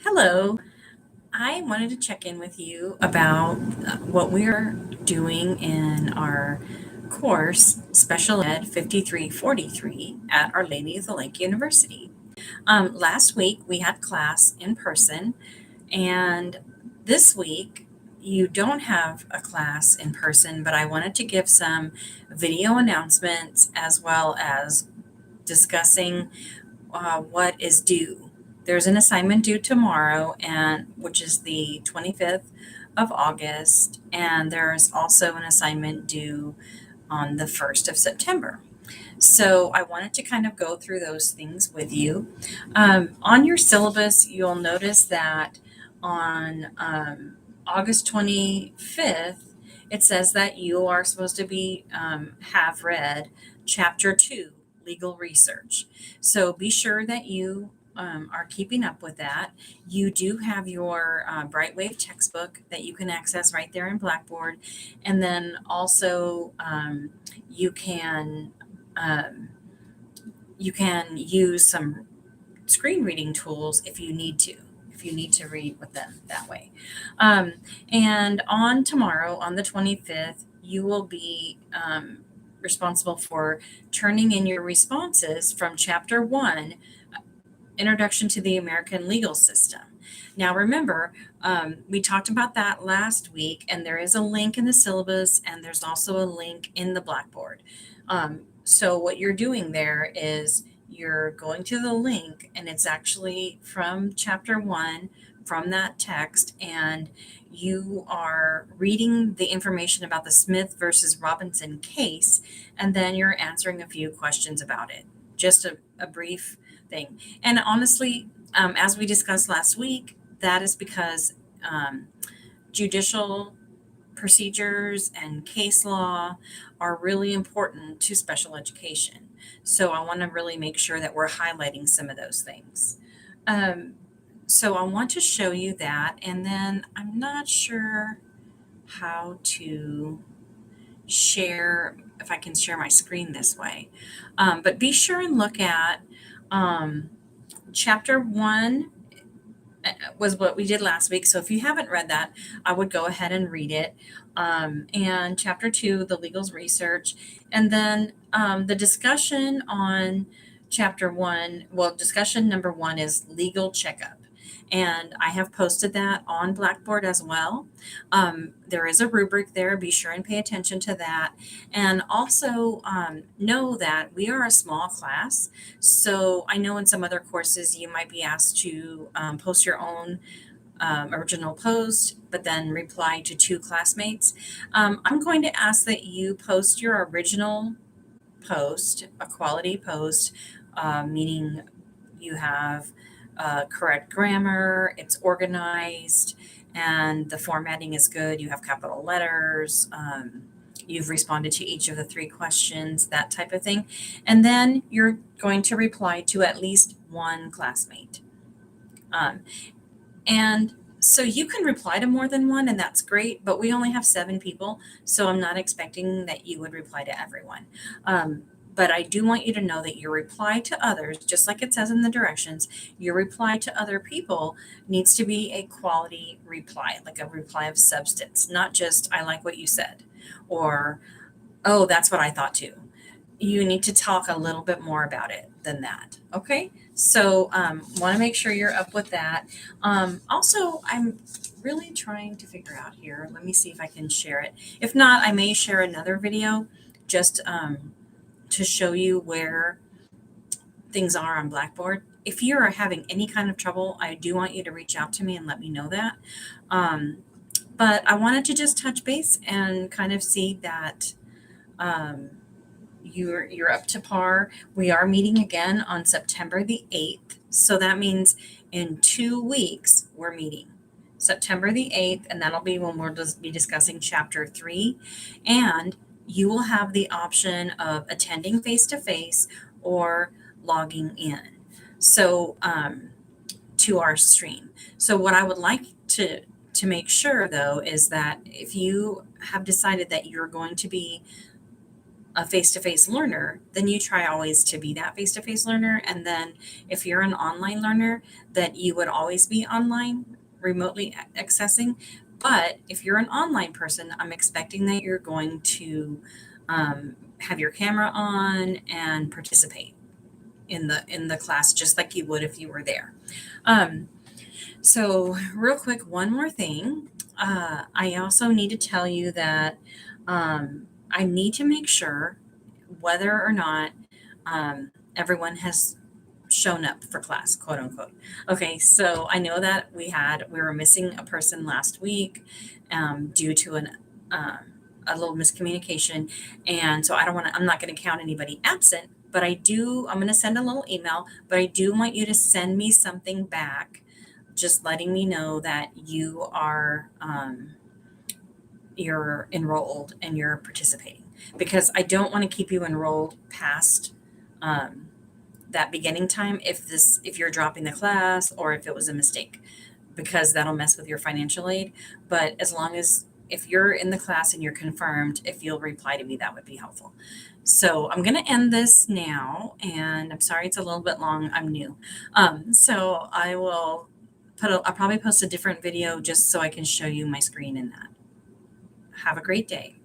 Hello. I wanted to check in with you about what we're doing in our course, Special Ed 5343 at Our Lady of the Lake University. Last week we had class in person, and this week you don't have a class in person, but I wanted to give some video announcements as well as discussing what is due. There's an assignment due tomorrow, and which is the 25th of August, and there's also an assignment due on the 1st of September. So I wanted to kind of go through those things with you. On your syllabus, you'll notice that on August 25th, it says that you are supposed to be have read Chapter 2, Legal Research. So be sure that you are keeping up with that. You do have your Brightwave textbook that you can access right there in Blackboard. And then also you can um, you can use some screen reading tools if you need to read with them that way. Um, and on tomorrow, on the 25th, you will be responsible for turning in your responses from Chapter 1, Introduction to the American Legal System. Now, remember, we talked about that last week, and there is a link in the syllabus, and there's also a link in the Blackboard. So, what you're doing there is you're going to the link, and it's actually from Chapter 1, from that text, and you are reading the information about the Smith versus Robinson case, and then you're answering a few questions about it. Just a brief thing. And honestly, as we discussed last week, that is because judicial procedures and case law are really important to special education. So I want to really make sure that we're highlighting some of those things. Um, so I want to show you that, and then I'm not sure how to share, if I can share my screen this way. But be sure and look at um, Chapter 1 was what we did last week. So if you haven't read that, I would go ahead and read it. And Chapter 2, the legals research. And then the discussion on Chapter 1, well, discussion number 1 is legal checkup. And I have posted that on Blackboard as well. There is a rubric there. Be sure and pay attention to that. And also know that we are a small class. So I know in some other courses you might be asked to post your own original post, but then reply to 2 classmates. I'm going to ask that you post your original post, a quality post, meaning you have correct grammar, it's organized, and the formatting is good. You have capital letters. You've responded to each of the 3 questions, that type of thing. And then you're going to reply to at least 1 classmate. And so you can reply to more than 1, and that's great, but we only have 7 people, so I'm not expecting that you would reply to everyone. But I do want you to know that your reply to others, just like it says in the directions, your reply to other people needs to be a quality reply, like a reply of substance, not just, I like what you said, or, oh, that's what I thought too. You need to talk a little bit more about it than that. Okay. So, want to make sure you're up with that. Also, I'm really trying to figure out here. Let me see if I can share it. If not, I may share another video just to show you where things are on Blackboard. If you are having any kind of trouble, I do want you to reach out to me and let me know that. But I wanted to just touch base and kind of see that you're up to par. We are meeting again on September the 8th. So that means in 2 weeks we're meeting. September the 8th, and that'll be when we'll just be discussing Chapter 3. And you will have the option of attending face-to-face or logging in. So to our stream. So what I would like to make sure though is that if you have decided that you're going to be a face-to-face learner, then you try always to be that face-to-face learner. And then if you're an online learner, that you would always be online, remotely accessing. But if you're an online person, I'm expecting that you're going to have your camera on and participate in the class just like you would if you were there. Um, so real quick, one more thing. I also need to tell you that I need to make sure whether or not everyone has shown up for class, quote unquote. Okay, so I know that we were missing a person last week due to um, a little miscommunication, and so I'm not going to count anybody absent. But I'm going to send a little email, but I do want you to send me something back, just letting me know that you're enrolled and you're participating, because I don't want to keep you enrolled past um, that beginning time if you're dropping the class or if it was a mistake, because that'll mess with your financial aid. But as long as if you're in the class and you're confirmed, if you'll reply to me, that would be helpful. So I'm going to end this now, and I'm sorry it's a little bit long. I'm new. So I'll probably post a different video just so I can show you my screen in that. Have a great day.